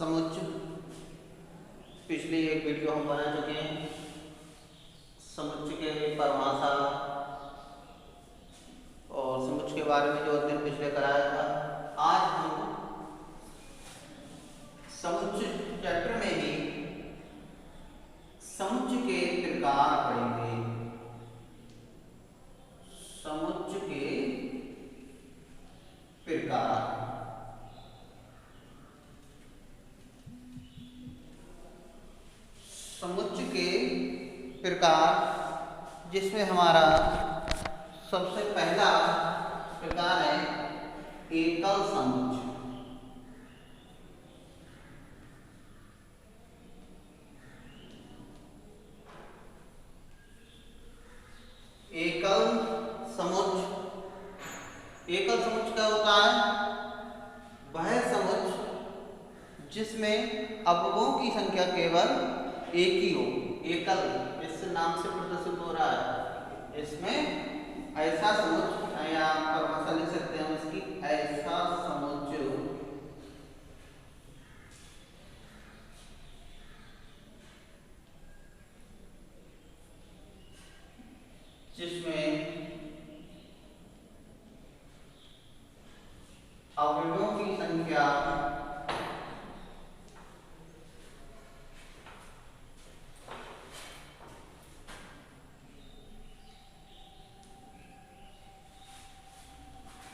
समुच्च पिछली एक वीडियो हम बना चुके हैं। समुच्च के परिभाषा और समुच्च के बारे में जो अध्ययन पिछले कराया था, आज हम समुच्च चैप्टर में ही समुच्च के प्रकार पढ़ेंगे। समुच्च के प्रकार, समुच्च के प्रकार जिसमें हमारा सबसे पहला प्रकार है एकल समुच्च। एकल समुच्च, एकल समुच्च क्या होता है? वह समुच्च जिसमें अवयवों की संख्या केवल एक ही हो। एकल इस नाम से प्रदर्शित हो रहा है। इसमें ऐसा समुच्च, या परिभाषा लिख सकते हैं हम इसकी, ऐसा समुच्च जिसमें अवयवों की संख्या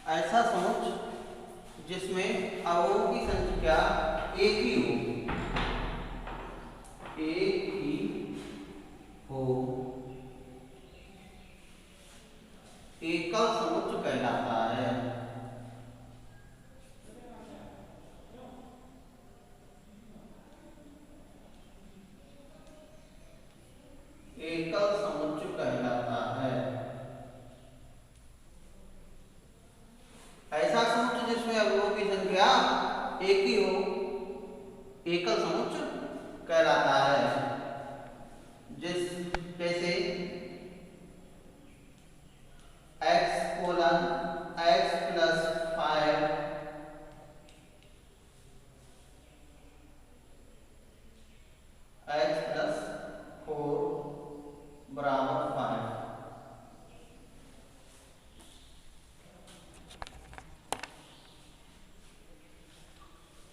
ऐसा समुच्च जिसमें अवयवों की संख्या एक ही हो, एक ही हो, एकल समुच्च कहलाता है। एकल समुच्च कहलाता है। ऐसा समुच्च जिसमें अवयवों की संख्या एक ही हो, एकल समुच्च कहलाता है। जैसे x colon x plus 5 x plus 4 बराबर 5।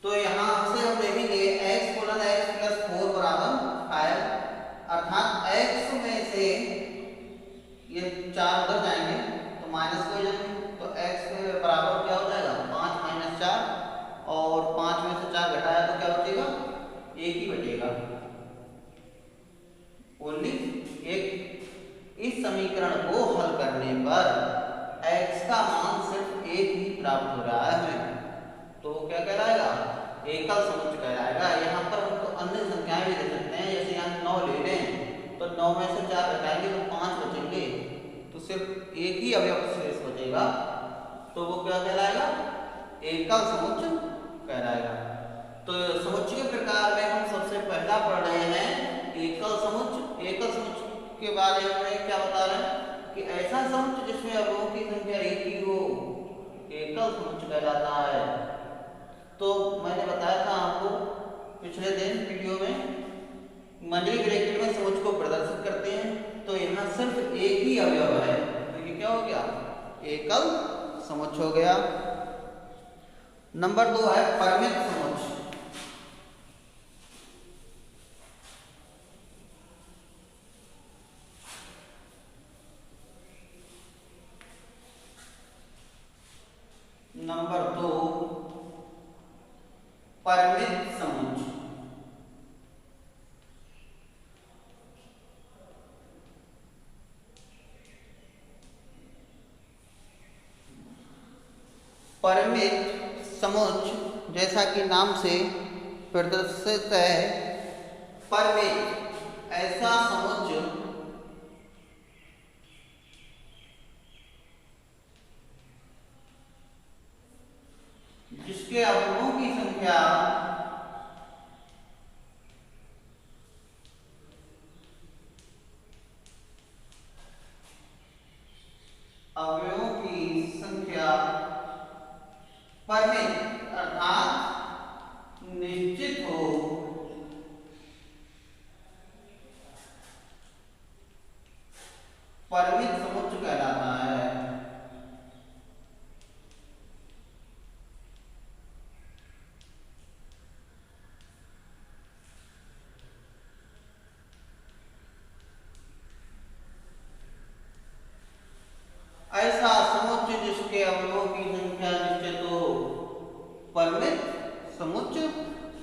तो यहां से हम देखेंगे x कोलन x प्लस 4 बराबर 5, अर्थात x में से ये 4 उधर जाएंगे तो माइनस हो जाएंगे, तो x के बराबर क्या हो जाएगा? 5 माइनस 4, और 5 में से 4 घटाया तो क्या बचेगा? 1 ही बचेगा, ओनली एक। इस समीकरण को हल करने पर x का मान सिर्फ 1 ही प्राप्त हो रहा है हमें, तो क्या कहलाएगा? एकल समुच्च कहलाएगा। यहाँ पर हमको अन्य संख्याएं भी दे सकते हैं, जैसे यहाँ 9 ले लें तो 9 में से 4 घटाएंगे तो 5 बचेंगे, तो सिर्फ एक ही अवयव शेष बचेगा, तो वो क्या कहलाएगा? एकल समुच्च कहलाएगा। तो समुच्च के प्रकार में हम सबसे पहला पढ़ रहे हैं एकल समुच्च। एकल समुच्च के बारे में क्या बता रहे हैं कि ऐसा समुच्च जिसमें अवयवों की संख्या एक ही हो, एकल समुच्च कहलाता है। तो मैंने बताया था आपको पिछले दिन वीडियो में, मंडली ब्रैकेट में समुच्च को प्रदर्शित करते हैं, तो यहाँ सिर्फ एक ही अवयव है, तो ये क्या हो गया? एकल समुच्च हो गया। नंबर 2 है परिमित समुच्च। नंबर 2 परिमित समुच्च। परिमित समुच्च जैसा कि नाम से प्रदर्शित है, परिमित ऐसा समुच्च जिसके अवयवों की संख्या अवयवों की संख्या परिमित अर्थात निश्चित हो।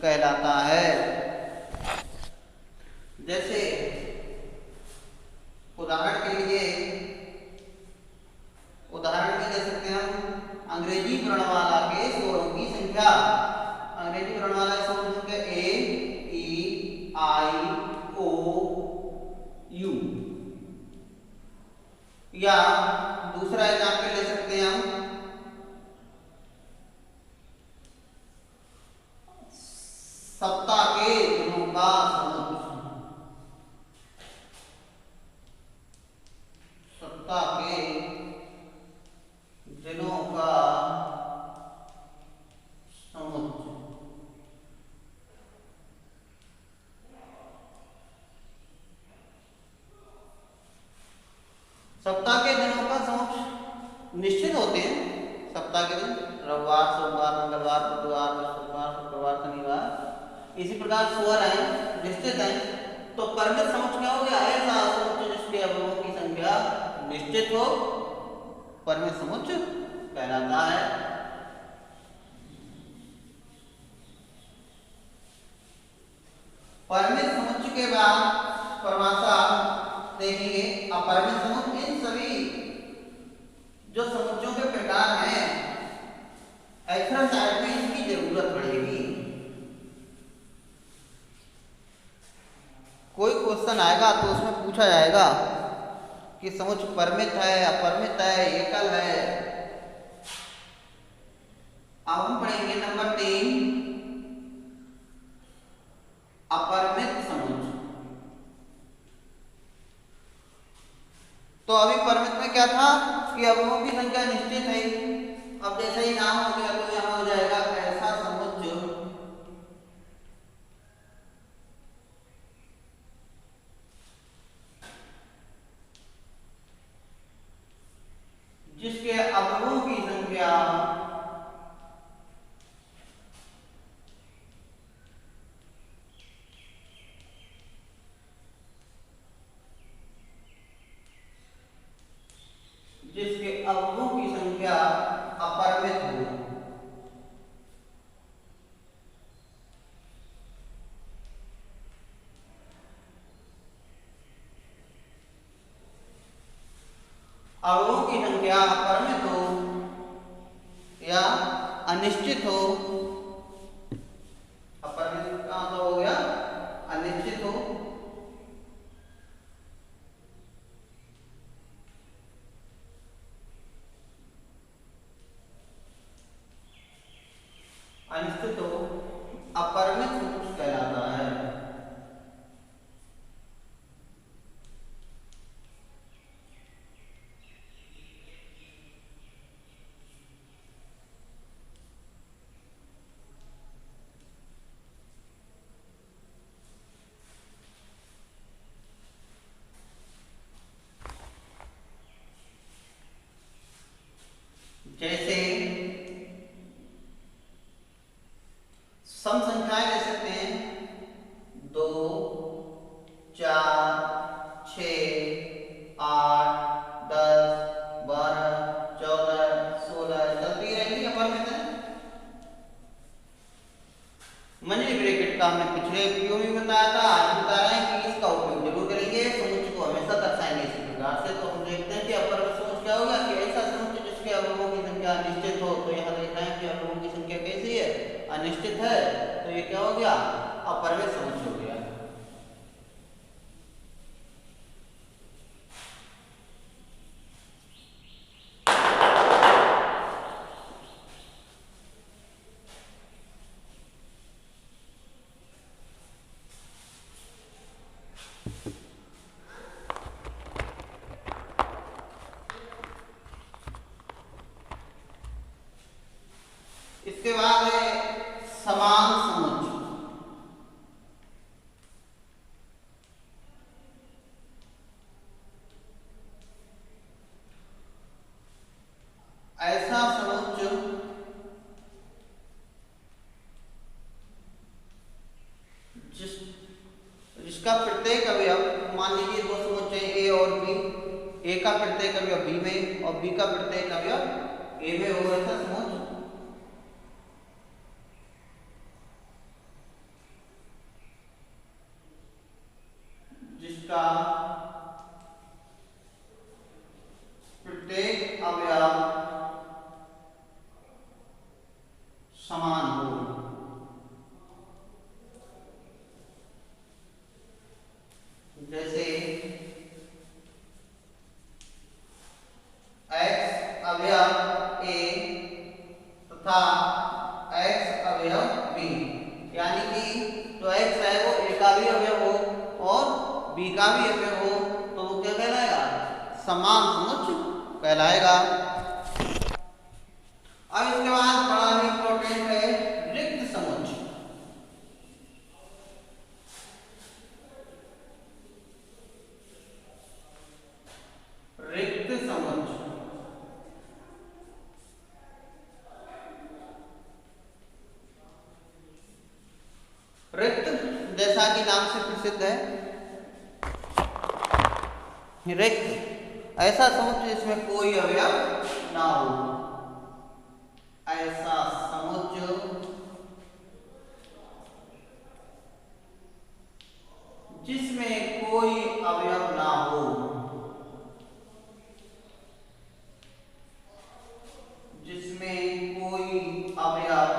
कहलाता है। जैसे उदाहरण में ले सकते हैं हम अंग्रेजी वर्णमाला के स्वरों की संख्या। अंग्रेजी वर्णमाला के स्वरों की संख्या ए, ई, आई, ओ, यू। या दूसरा एग्जाम्पल ले सकते हैं हम सप्ताह के दिनों का समुच्चय। सप्ताह के दिनों का समुच्चय। सप्ताह के दिनों का समुच्चय निश्चित होते हैं। सप्ताह के दिन रविवार, सोमवार, मंगलवार, बुधवार, बृहस्पतिवार, शुक्रवार, शनिवार, इसी प्रकार स्वर हैं, निश्चित हैं। तो परिमित समुच्चय क्या हो गया? ऐसा समुच्चय जिसके अवयवों की संख्या निश्चित हो, परिमित समुच्चय कहलाता है। परिमित समुच्चय के बाद परिभाषा देखेंगे। अपरिमित समुच्चय इन सभी जो समुच्चयों के प्रकार हैं, एक्सरसाइज में इनकी जरूरत पड़ेगी। कोई क्वेश्चन आएगा तो उसमें पूछा जाएगा कि समुच्चय परिमित है, अपरिमित है, एकल है। अब हम पढ़ेंगे नंबर 3 अपरिमित समुच्चय। तो अभी परिमित में क्या था कि अवयवों की संख्या निश्चित है। अब जैसे ही नाम हो गया तो यहाँ हो जाएगा ऐसा समुच्चय जिसके अवयवों की संख्या अपरिमित हो। अवयवों की संख्या अपरिमित हो या अनिश्चित हो। अपरिमित का मतलब हो गया अनिश्चित हो। अनिश्चित हो अपरिमित समुच्चय कहलाता है। जैसे सम संख्याएं ले सकते हैं 2, 4, 6, 8, 10, 12, 14, 16 चलती रहेंगी अपरिमित है। मनी ब्रैकेट का हमने पिछले वीडियो में बताया था, आज बता रहे हैं कि इसका उपयोग जरूर करेंगे। समुच्चय को हमेशा दर्शाएंगे इसी प्रकार से। तो हम देखते हैं कि अपरिमित समुच्चय क्या होगा कि ऐसा समुच्चय जिसके अवयवों की संख्या निश्चित हो। तो यहाँ देख रहे हैं कि अवयवों की संख्या कैसी है? अनिश्चित है। तो ये क्या हो गया? अपरिमित समुच्चय हो गया। इसके बाद है समान समुच्चय। ऐसा समुच्चय जिसका प्रत्येक अवयव, मान लीजिए दो समुच्चय ए और बी, ए का प्रत्येक अवयव बी में और बी का प्रत्येक अवयव ए में हो। ऐसा समुच्चय जिसका प्रत्येक अवयव समान हो। जैसे x अवयव a तथा x अवयव b, यानी कि जो x है वो a का भी अवयव हो और b का भी अवयव हो तो वो क्या कहलाएगा? समान समुच्चय कहलाएगा। अब इसके बाद बड़ा ही इंपॉर्टेंट है रिक्त समुच्चय। रिक्त समुच्चय रिक्त जैसा कि नाम से प्रसिद्ध है, रिक्त ऐसा समुच्चय जिसमें कोई अवयव ना हो। ऐसा समुच्चय जिसमें कोई अवयव ना हो। जिसमें कोई अवयव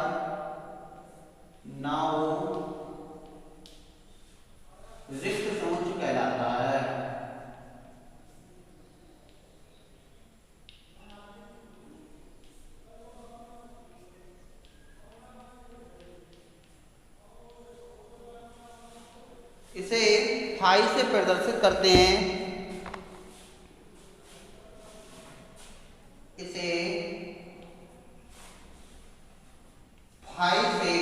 ना हो रिक्त समुच्चय कहलाता है। इसे फाई से प्रदर्शित करते हैं। इसे फाई से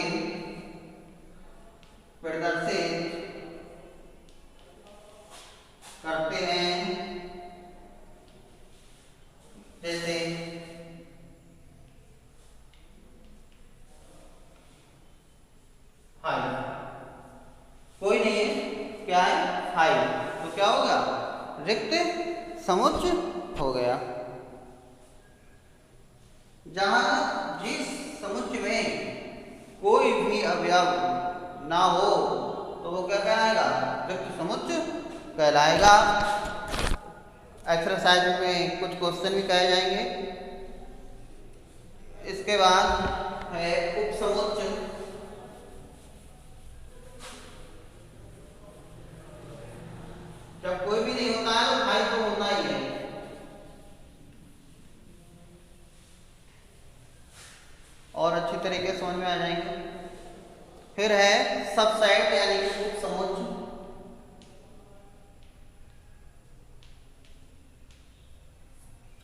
प्रदर्शित करते हैं। जैसे फाई कोई नहीं है, क्या है? फाई, तो क्या होगा? रिक्त समुच्चय हो गया। जहां जिस समुच्चय में कोई भी अवयव ना हो तो वो क्या कहलाएगा? रिक्त समुच्चय कहलाएगा। एक्सरसाइज में कुछ क्वेश्चन भी कहे जाएंगे। इसके बाद है उपसमुच्चय। जब कोई भी नहीं होता है तो फाई तो होता ही है। और अच्छी तरीके से समझ में आ जाएंगे। फिर है सबसेट यानी कि उपसमुच्चय।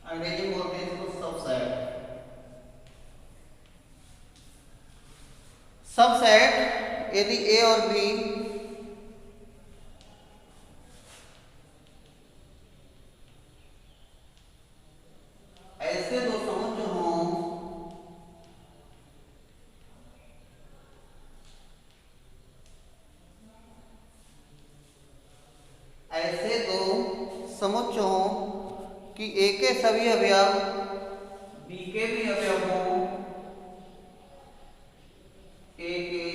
अंग्रेजी में बोलते हैं इसको सबसेट। सबसेट यदि ए और बी ऐसे दो समुच्चय हों ऐसे दो समुच्चय हों कि ए के सभी अवयव बी के भी अवयव हों। ए के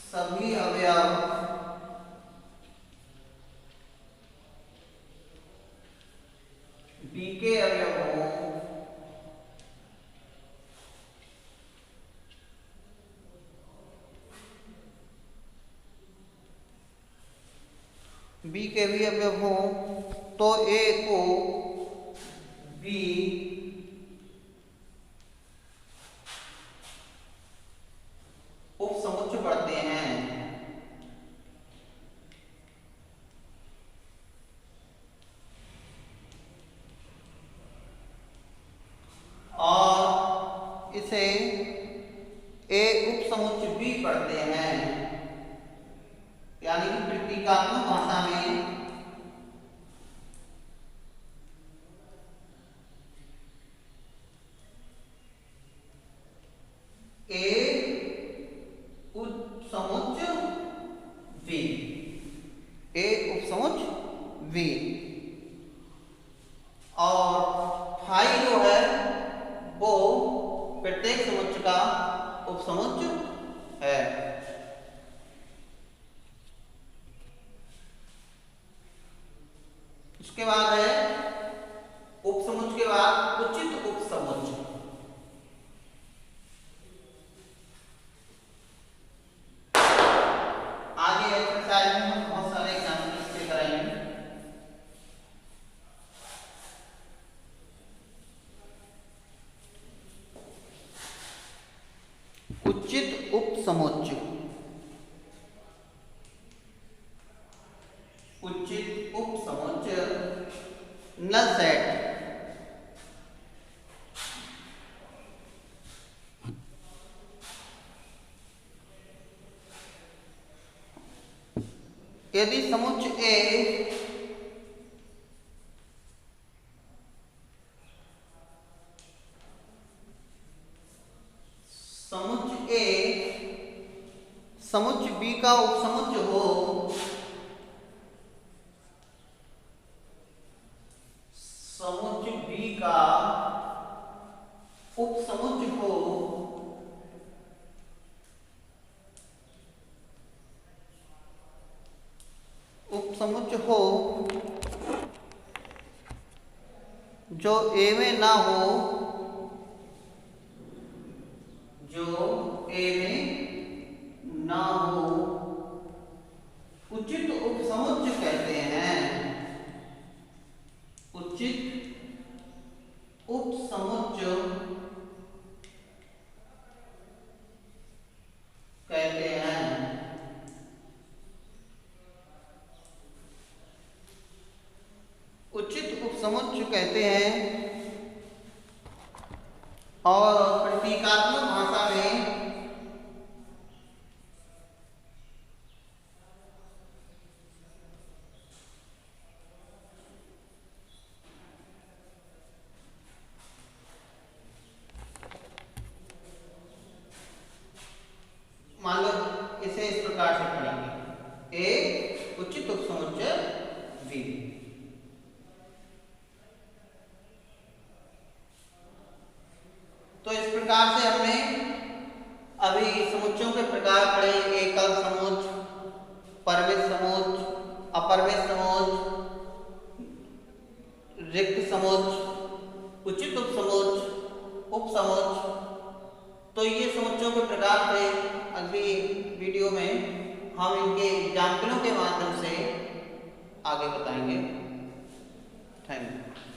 सभी अवयव बी के अवयव हों। बी के भी अवयव हों तो ए को बी उपसमुच्चय पढ़ते हैं। और इसे ए उपसमुच्चय बी पढ़ते हैं। यानी कि प्रतीकात्मक भाषा में ए उपसमुच्चय बी, ए उपसमुच्चय बी। और फाई जो है वो प्रत्येक समुच्चय का उपसमुच्चय है। उपसमुच्च, उचित उपसमुच्च नल सेट यदि समुच्च ए समुच्च बी का उपसमुच्च हो, समुच्च बी का उपसमुच्च हो, उपसमुच्च हो जो ए में ना हो, जो ए में ना हो, उचित उपसमुच्च कहते हैं, उचित उपसमुच्च कहते हैं। उचित उपसमुच्च कहते हैं और प्रतीकात्मक भाषा में मान लो इसे इस प्रकार से पढ़ेंगे, ए उचित उपसमुच्च बी। तो इस प्रकार से हमने अभी समुच्चयों के प्रकार पढ़े, एकल समुच्च, परिमित समुच्च, अपरिमित समुच्च, रिक्त समुच्च, उचित उपसमुच्च, उपसमुच्च। तो ये समुच्चयों के प्रकार थे। अगली वीडियो में हम इनके एग्जाम्पलों के माध्यम से आगे बताएंगे। Thank you.